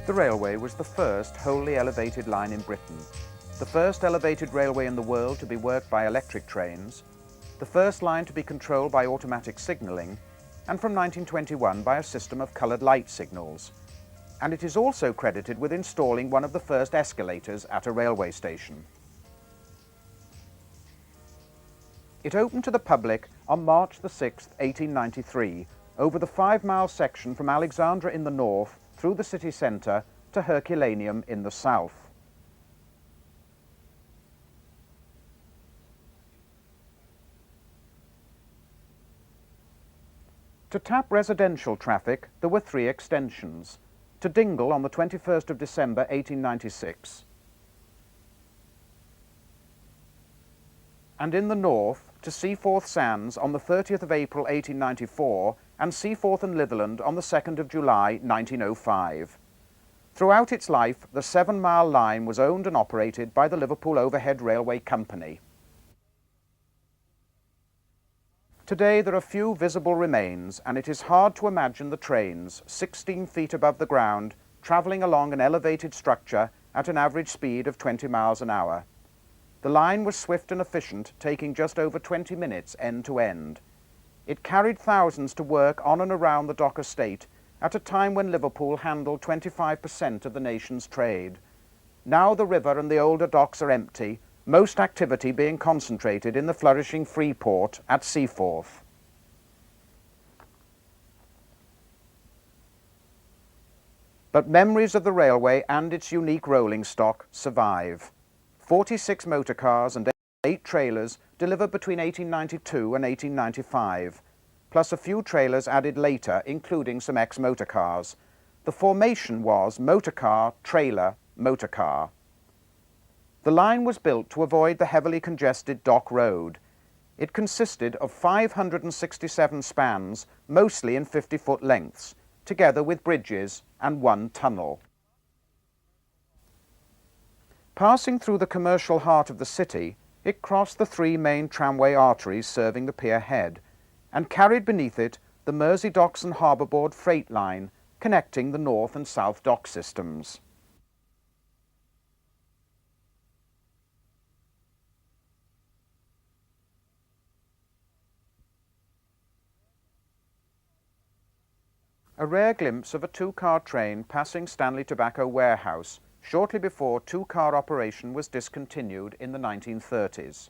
The railway was the first wholly elevated line in Britain, the first elevated railway in the world to be worked by electric trains, the first line to be controlled by automatic signalling, and from 1921 by a system of coloured light signals. And it is also credited with installing one of the first escalators at a railway station. It opened to the public on March the 6th, 1893, over the 5-mile section from Alexandra in the north through the city centre to Herculaneum in the south. To tap residential traffic, there were 3 extensions. To Dingle on the 21st of December 1896, and in the north to Seaforth Sands on the 30th of April 1894 and Seaforth and Litherland on the 2nd of July 1905. Throughout its life, the 7-mile line was owned and operated by the Liverpool Overhead Railway Company. Today there are few visible remains, and it is hard to imagine the trains, 16 feet above the ground, travelling along an elevated structure at an average speed of 20 miles an hour. The line was swift and efficient, taking just over 20 minutes end to end. It carried thousands to work on and around the dock estate at a time when Liverpool handled 25% of the nation's trade. Now the river and the older docks are empty, most activity being concentrated in the flourishing free port at Seaforth. But memories of the railway and its unique rolling stock survive. 46 motor cars and 8 trailers delivered between 1892 and 1895, plus a few trailers added later, including some ex-motor cars. The formation was motor car, trailer, motor car. The line was built to avoid the heavily congested Dock Road. It consisted of 567 spans, mostly in 50-foot lengths, together with bridges and 1 tunnel. Passing through the commercial heart of the city, it crossed the 3 main tramway arteries serving the pier head, and carried beneath it the Mersey Docks and Harbour Board freight line, connecting the north and south dock systems. A rare glimpse of a 2-car train passing Stanley Tobacco Warehouse shortly before 2-car operation was discontinued in the 1930s.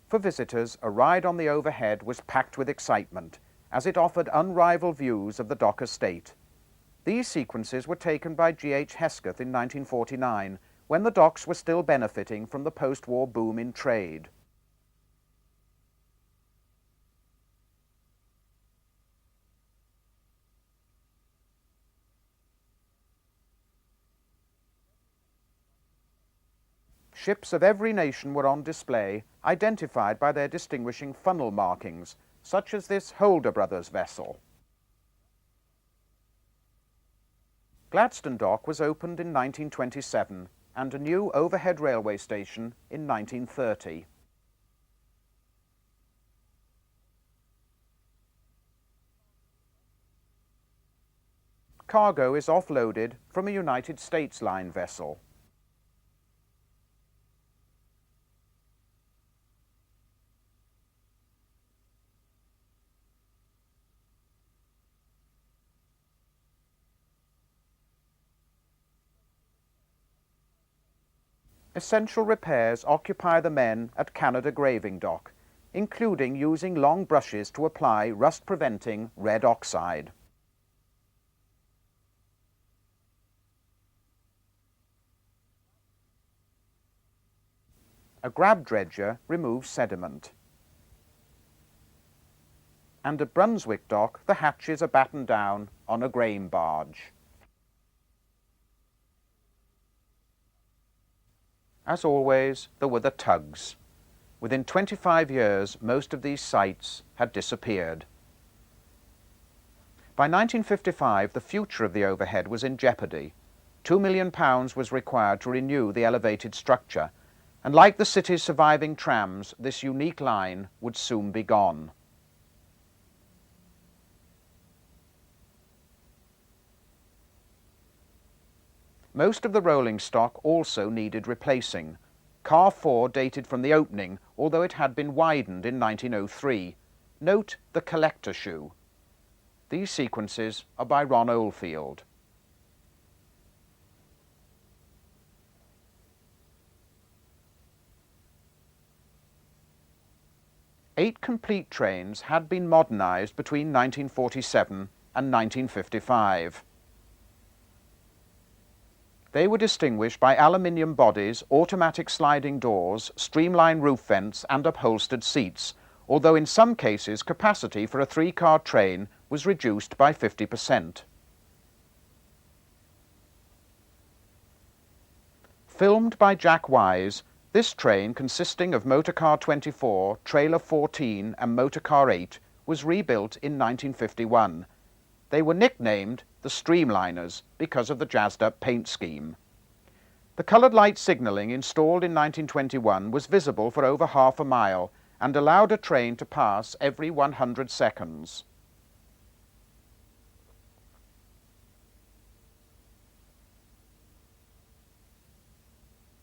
For visitors, a ride on the overhead was packed with excitement, as it offered unrivaled views of the dock estate. These sequences were taken by G.H. Hesketh in 1949, when the docks were still benefiting from the post-war boom in trade. Ships of every nation were on display, identified by their distinguishing funnel markings, such as this Holder Brothers vessel. Gladstone Dock was opened in 1927, and a new overhead railway station in 1930. Cargo is offloaded from a United States line vessel. Essential repairs occupy the men at Canada Graving Dock, including using long brushes to apply rust-preventing red oxide. A grab dredger removes sediment. And at Brunswick Dock, the hatches are battened down on a grain barge. As always, there were the tugs. Within 25 years, most of these sites had disappeared. By 1955, the future of the overhead was in jeopardy. £2 million was required to renew the elevated structure, and like the city's surviving trams, this unique line would soon be gone. Most of the rolling stock also needed replacing. Car 4 dated from the opening, although it had been widened in 1903. Note the collector shoe. These sequences are by Ron Oldfield. Eight complete trains had been modernised between 1947 and 1955. They were distinguished by aluminium bodies, automatic sliding doors, streamlined roof vents and upholstered seats, although in some cases capacity for a three-car train was reduced by 50%. Filmed by Jack Wise, this train, consisting of motorcar 24, trailer 14 and motorcar 8, was rebuilt in 1951. They were nicknamed the Streamliners because of the jazzed-up paint scheme. The coloured light signalling installed in 1921 was visible for over half a mile and allowed a train to pass every 100 seconds.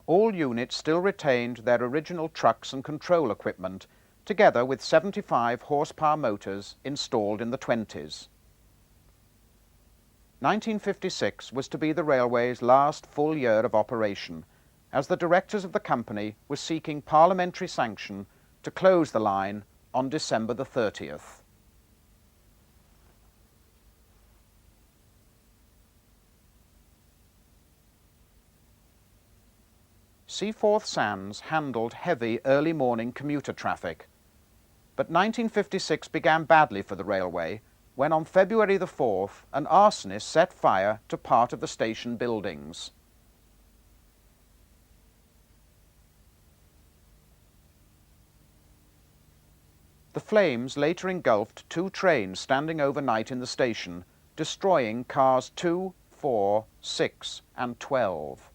All units still retained their original trucks and control equipment, together with 75 horsepower motors installed in the 20s. 1956 was to be the railway's last full year of operation, as the directors of the company were seeking parliamentary sanction to close the line on December the 30th. Seaforth Sands handled heavy early morning commuter traffic, but 1956 began badly for the railway when on February the 4th an arsonist set fire to part of the station buildings. The flames later engulfed two trains standing overnight in the station, destroying cars 2, 4, 6 and 12.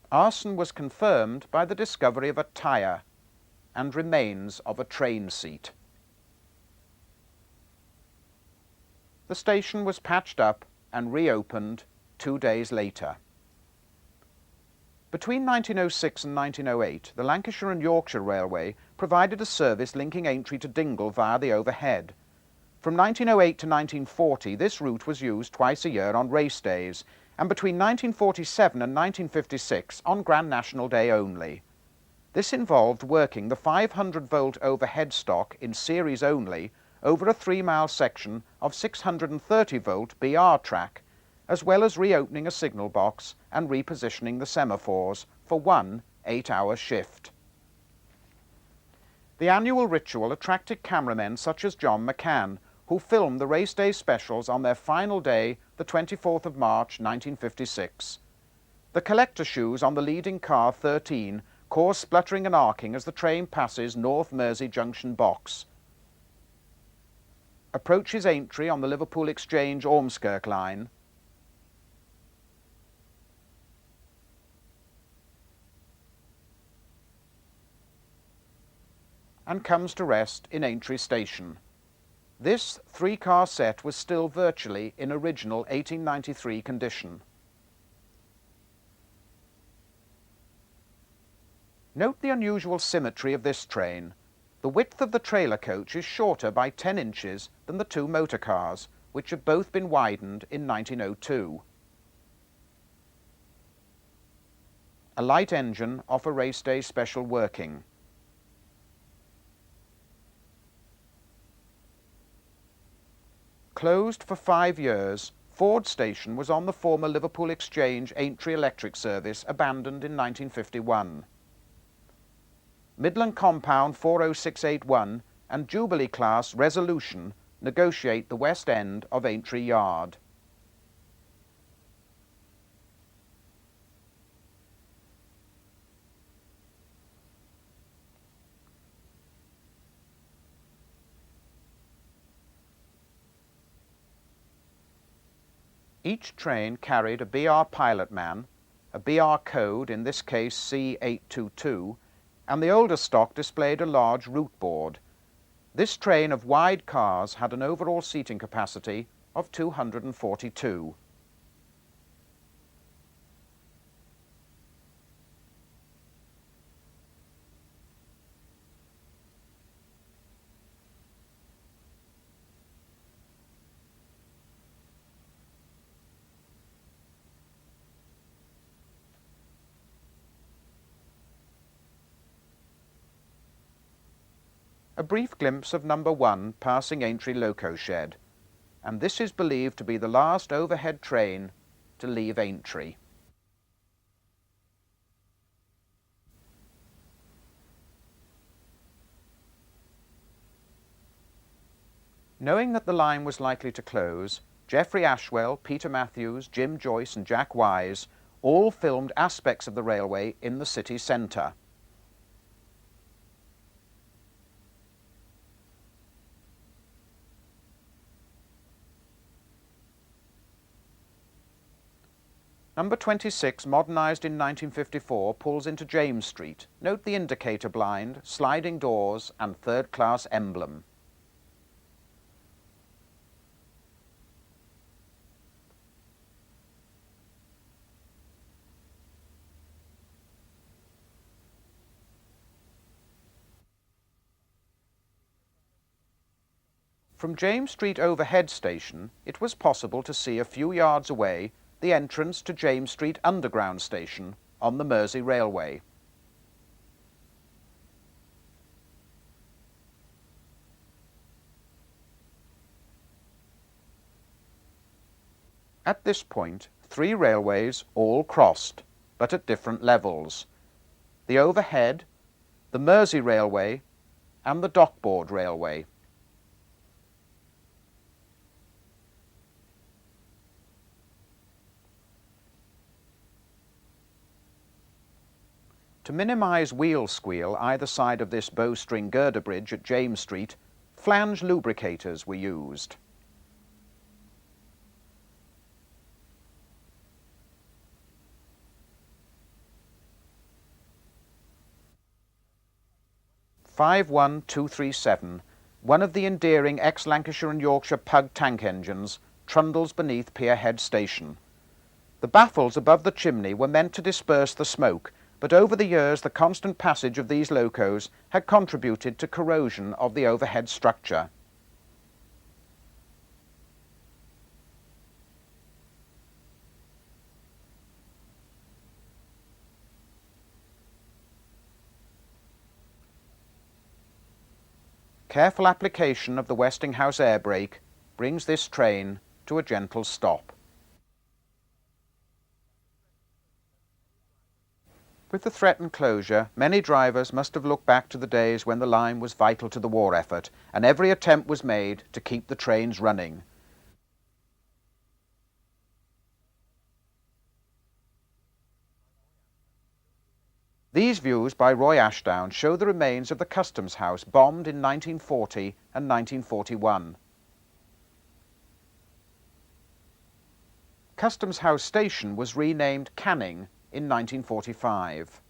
Arson was confirmed by the discovery of a tyre and remains of a train seat. The station was patched up and reopened 2 days later. Between 1906 and 1908, the Lancashire and Yorkshire Railway provided a service linking Aintree to Dingle via the overhead. From 1908 to 1940, this route was used twice a year on race days, and between 1947 and 1956 on Grand National Day only. This involved working the 500-volt overhead stock in series only over a 3-mile section of 630-volt BR track, as well as reopening a signal box and repositioning the semaphores for one 8-hour shift. The annual ritual attracted cameramen such as John McCann, who filmed the race day specials on their final day, the 24th of March 1956. The collector shoes on the leading car 13 cause spluttering and arcing as the train passes North Mersey Junction box, approaches Aintree on the Liverpool Exchange Ormskirk line, and comes to rest in Aintree Station. This 3-car set was still virtually in original 1893 condition. Note the unusual symmetry of this train. The width of the trailer coach is shorter by 10 inches than the two motor cars, which have both been widened in 1902. A light engine off a race day special working. Closed for 5 years, Ford Station was on the former Liverpool Exchange Aintree electric service, abandoned in 1951. Midland Compound 40681 and Jubilee Class Resolution negotiate the west end of Aintree Yard. Each train carried a BR pilot man, a BR code, in this case C822, and the older stock displayed a large route board. This train of wide cars had an overall seating capacity of 242. A brief glimpse of number 1 passing Aintree Loco Shed, and this is believed to be the last overhead train to leave Aintree. Knowing that the line was likely to close, Geoffrey Ashwell, Peter Matthews, Jim Joyce and Jack Wise all filmed aspects of the railway in the city centre. Number 26, modernised in 1954, pulls into James Street. Note the indicator blind, sliding doors and third-class emblem. From James Street Overhead Station, it was possible to see a few yards away the entrance to James Street Underground Station on the Mersey Railway. At this point, 3 railways all crossed, but at different levels: the Overhead, the Mersey Railway and the Dockboard Railway. To minimise wheel squeal either side of this bowstring girder bridge at James Street, flange lubricators were used. "51237", one of the endearing ex-Lancashire and Yorkshire Pug tank engines, trundles beneath Pierhead Station. The baffles above the chimney were meant to disperse the smoke, but over the years the constant passage of these locos had contributed to corrosion of the overhead structure. Careful application of the Westinghouse air brake brings this train to a gentle stop. With the threatened closure, many drivers must have looked back to the days when the line was vital to the war effort, and every attempt was made to keep the trains running. These views by Roy Ashdown show the remains of the Customs House bombed in 1940 and 1941. Customs House Station was renamed Canning in 1945.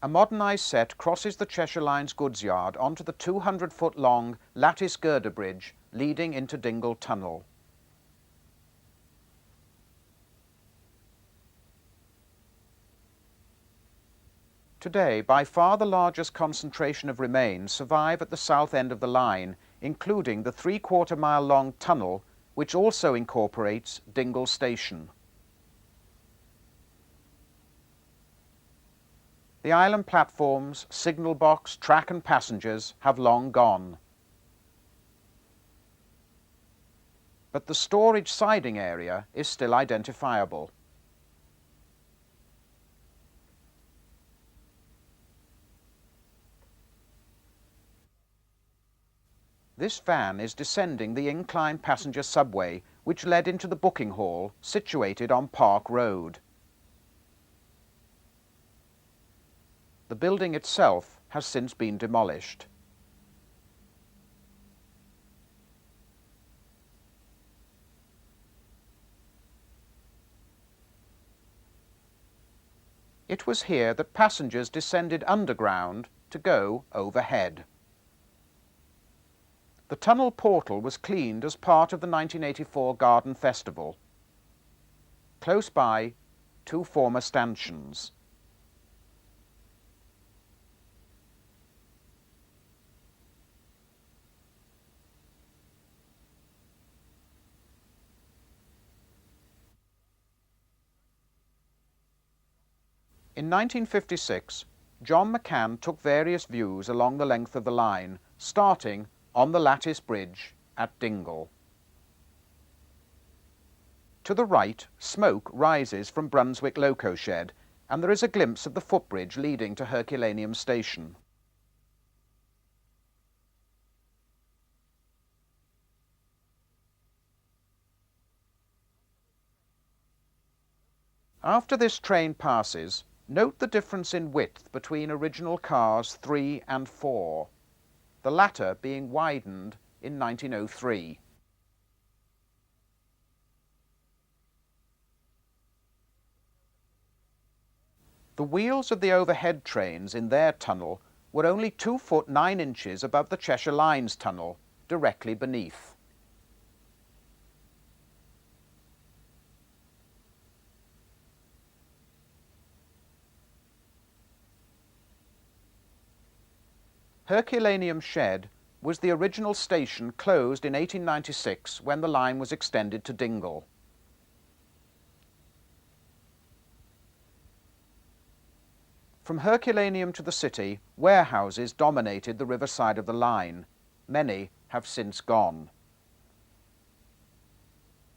A modernised set crosses the Cheshire Line's goods yard onto the 200-foot-long lattice girder bridge leading into Dingle Tunnel. Today, by far the largest concentration of remains survive at the south end of the line, including the 3/4-mile-long tunnel, which also incorporates Dingle Station. The island platforms, signal box, track and passengers have long gone. But the storage siding area is still identifiable. This van is descending the incline passenger subway which led into the booking hall situated on Park Road. The building itself has since been demolished. It was here that passengers descended underground to go overhead. The tunnel portal was cleaned as part of the 1984 Garden Festival. Close by, two former stanchions. In 1956, John McCann took various views along the length of the line, starting on the Lattice Bridge at Dingle. To the right, smoke rises from Brunswick Loco Shed, and there is a glimpse of the footbridge leading to Herculaneum Station. After this train passes, note the difference in width between original cars 3 and 4, the latter being widened in 1903. The wheels of the overhead trains in their tunnel were only 2 foot 9 inches above the Cheshire Line's tunnel, directly beneath. Herculaneum Shed was the original station closed in 1896 when the line was extended to Dingle. From Herculaneum to the city, warehouses dominated the riverside of the line. Many have since gone.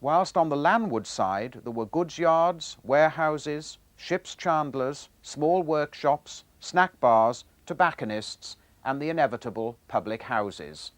Whilst on the landward side there were goods yards, warehouses, ships' chandlers, small workshops, snack bars, tobacconists, and the inevitable public houses.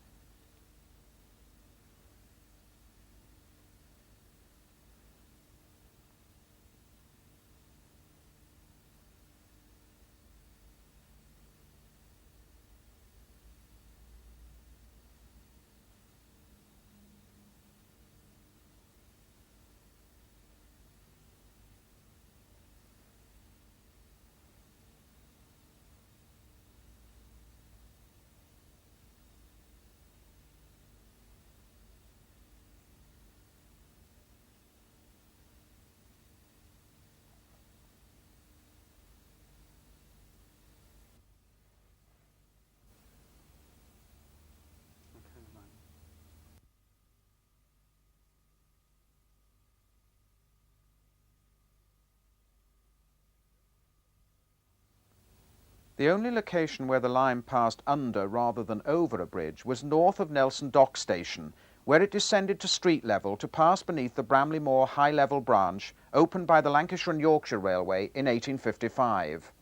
The only location where the line passed under rather than over a bridge was north of Nelson Dock Station, where it descended to street level to pass beneath the Bramley Moor high-level branch opened by the Lancashire and Yorkshire Railway in 1855.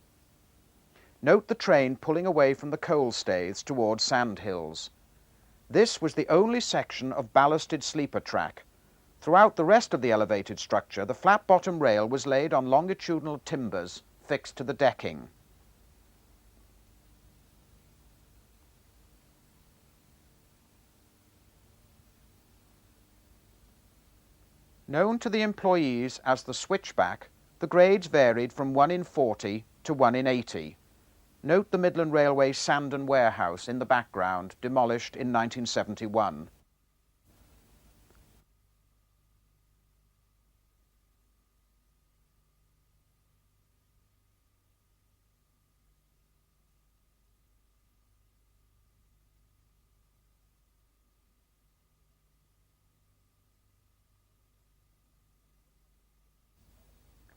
Note the train pulling away from the coal staiths towards Sandhills. This was the only section of ballasted sleeper track. Throughout the rest of the elevated structure, the flat-bottom rail was laid on longitudinal timbers fixed to the decking. Known to the employees as the switchback, the grades varied from 1 in 40 to 1 in 80. Note the Midland Railway Sandon warehouse in the background, demolished in 1971.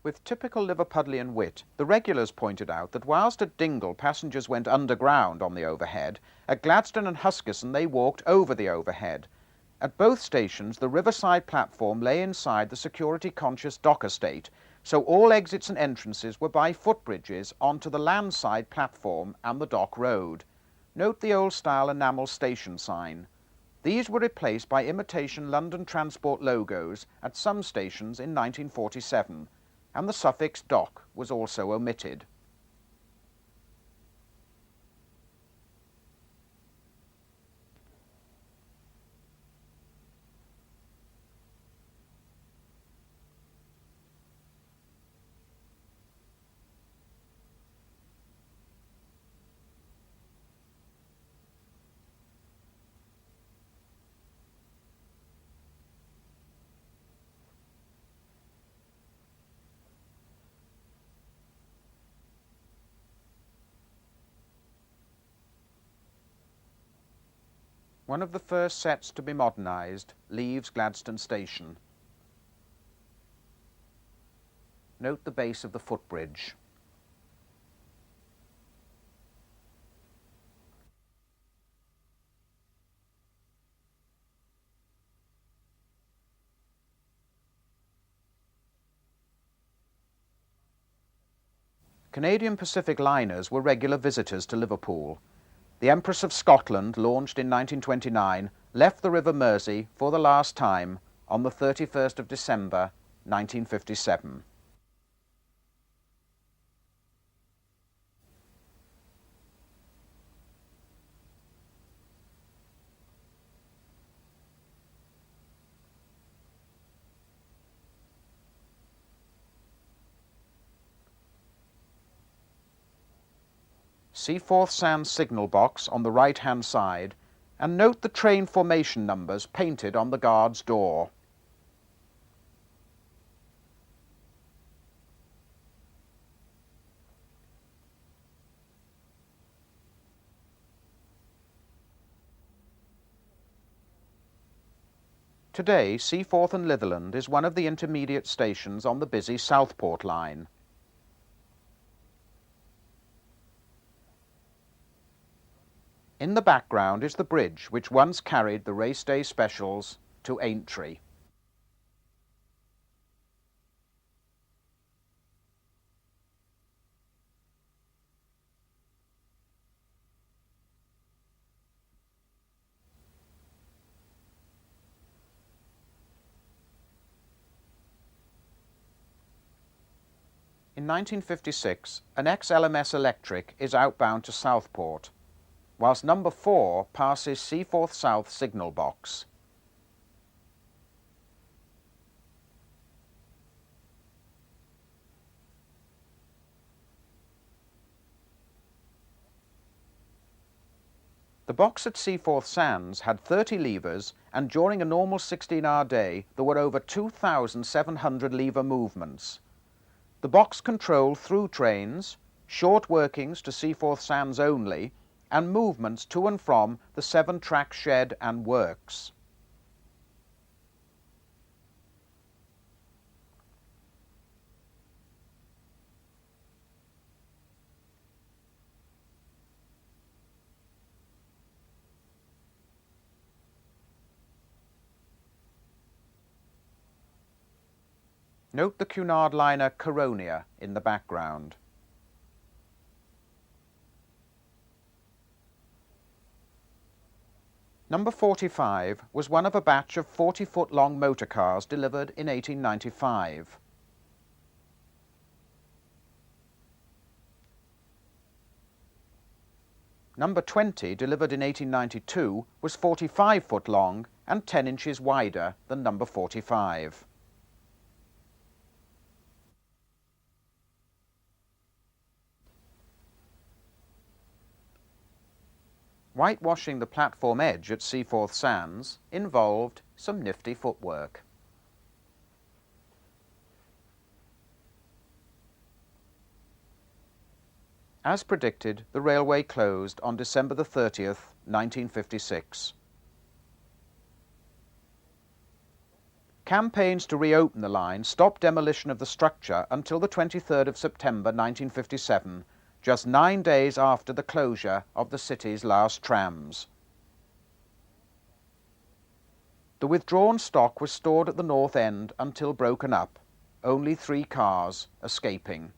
With typical Liverpudlian wit, the regulars pointed out that whilst at Dingle passengers went underground on the overhead, at Gladstone and Huskisson they walked over the overhead. At both stations the riverside platform lay inside the security-conscious dock estate, so all exits and entrances were by footbridges onto the landside platform and the dock road. Note the old-style enamel station sign. These were replaced by imitation London Transport logos at some stations in 1947. And the suffix dock was also omitted. One of the first sets to be modernised leaves Gladstone Station. Note the base of the footbridge. Canadian Pacific liners were regular visitors to Liverpool. The Empress of Scotland, launched in 1929, left the River Mersey for the last time on the 31st of December 1957. Seaforth Sands signal box on the right-hand side, and note the train formation numbers painted on the guard's door. Today, Seaforth and Litherland is one of the intermediate stations on the busy Southport line. In the background is the bridge which once carried the race day specials to Aintree. In 1956, an ex-LMS Electric is outbound to Southport, whilst number 4 passes Seaforth South signal box. The box at Seaforth Sands had 30 levers, and during a normal 16-hour day there were over 2,700 lever movements. The box controlled through trains, short workings to Seaforth Sands only, and movements to and from the 7-track shed and works. Note the Cunard liner Coronia in the background. Number 45 was one of a batch of 40-foot-long motor cars delivered in 1895. Number 20, delivered in 1892, was 45 foot long and 10 inches wider than number 45. Whitewashing the platform edge at Seaforth Sands involved some nifty footwork. As predicted, the railway closed on December the 30th, 1956. Campaigns to reopen the line stopped demolition of the structure until the 23rd of September 1957, just 9 days after the closure of the city's last trams. The withdrawn stock was stored at the north end until broken up, only 3 cars escaping.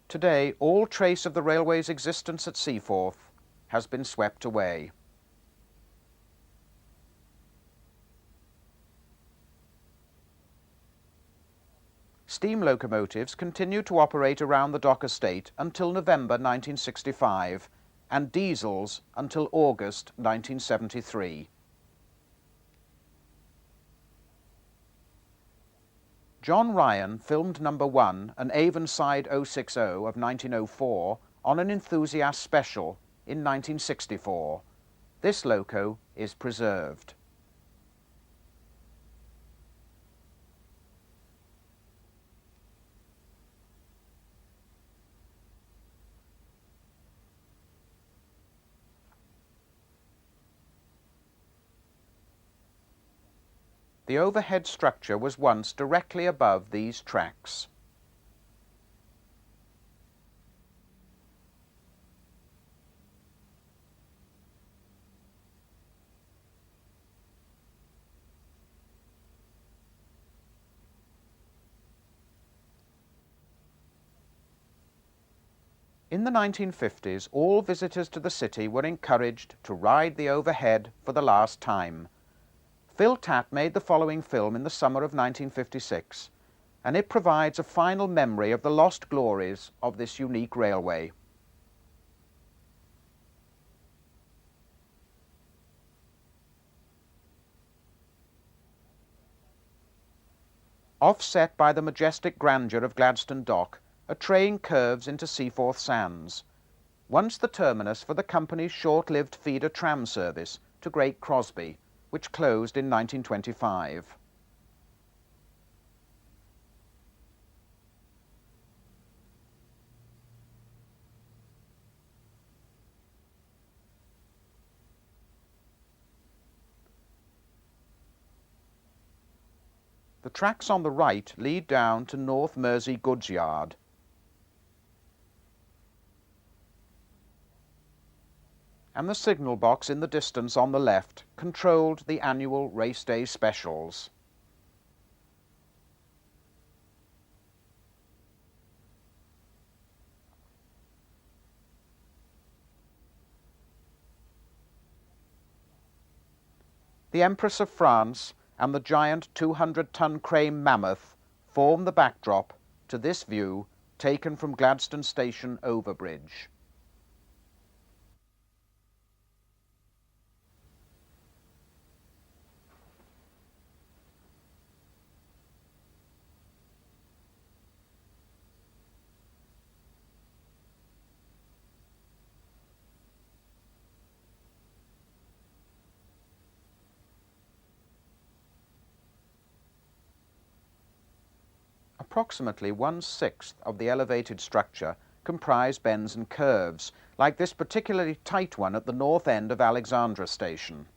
Today, all trace of the railway's existence at Seaforth has been swept away. Steam locomotives continued to operate around the dock estate until November 1965, and diesels until August 1973. John Ryan filmed number 1, an Avonside 060 of 1904, on an enthusiast special in 1964. This loco is preserved. The overhead structure was once directly above these tracks. In the 1950s, all visitors to the city were encouraged to ride the overhead for the last time. Phil Tatt made the following film in the summer of 1956, and it provides a final memory of the lost glories of this unique railway. Offset by the majestic grandeur of Gladstone Dock, a train curves into Seaforth Sands, once the terminus for the company's short-lived feeder tram service to Great Crosby, which closed in 1925. The tracks on the right lead down to North Mersey Goods Yard. And the signal box in the distance on the left controlled the annual race day specials. The Empress of France and the giant 200-ton crane Mammoth form the backdrop to this view taken from Gladstone Station overbridge. Approximately 1/6 of the elevated structure comprise bends and curves, like this particularly tight one at the north end of Alexandra Station.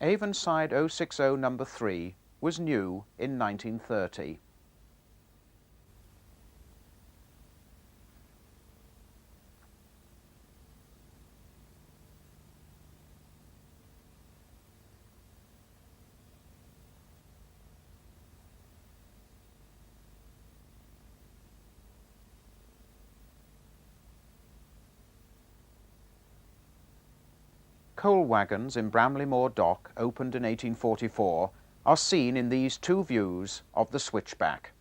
Avonside 060 No. 3 was new in 1930. Coal wagons in Bramley Moor Dock, opened in 1844, are seen in these two views of the switchback.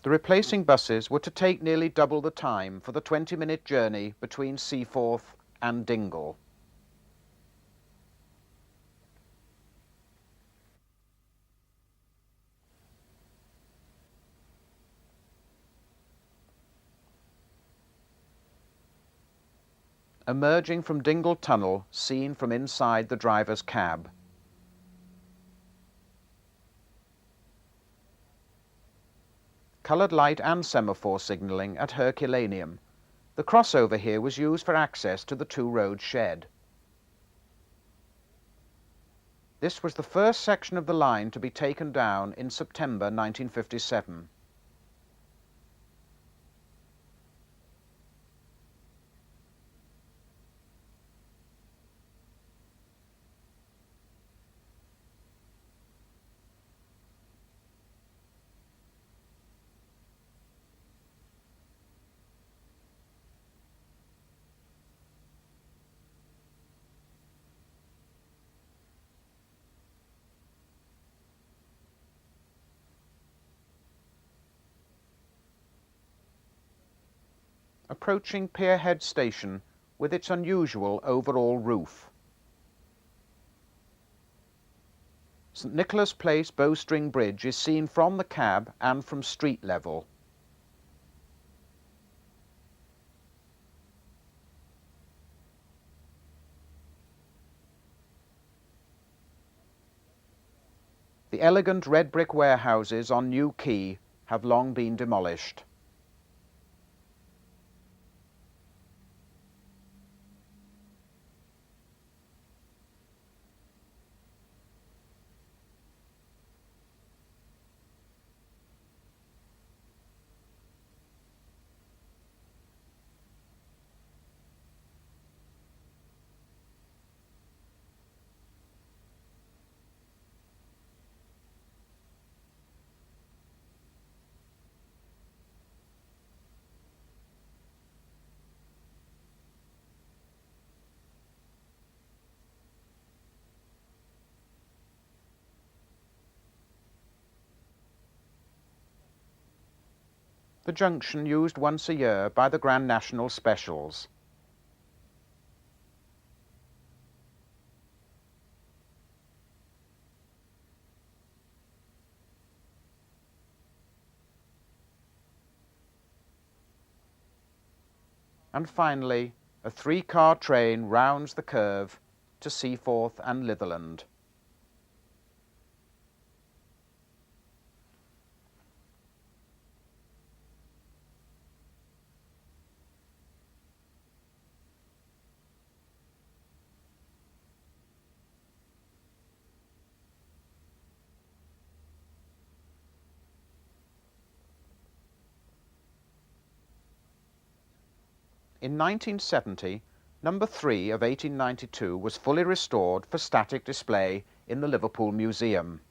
The replacing buses were to take nearly double the time for the 20-minute journey between Seaforth and Dingle. emerging from Dingle Tunnel, seen from inside the driver's cab. Coloured light and semaphore signalling at Herculaneum. The crossover here was used for access to the two-road shed. This was the first section of the line to be taken down in September 1957. Approaching Pierhead Station with its unusual overall roof. St Nicholas Place Bowstring Bridge is seen from the cab and from street level. The elegant red brick warehouses on New Quay have long been demolished. The junction used once a year by the Grand National Specials. And finally, a three-car train rounds the curve to Seaforth and Litherland. In 1970, number 3 of 1892 was fully restored for static display in the Liverpool Museum.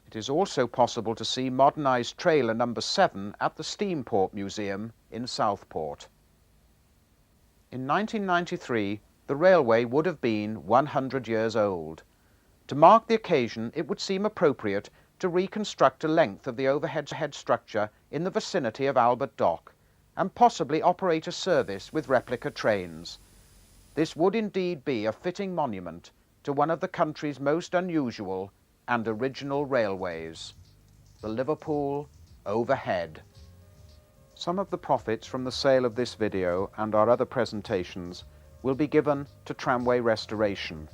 It is also possible to see modernised trailer number 7 at the Steamport Museum in Southport. In 1993, the railway would have been 100 years old. To mark the occasion, it would seem appropriate to reconstruct a length of the overhead structure in the vicinity of Albert Dock, and possibly operate a service with replica trains. This would indeed be a fitting monument to one of the country's most unusual and original railways, the Liverpool Overhead. Some of the profits from the sale of this video and our other presentations will be given to tramway restoration.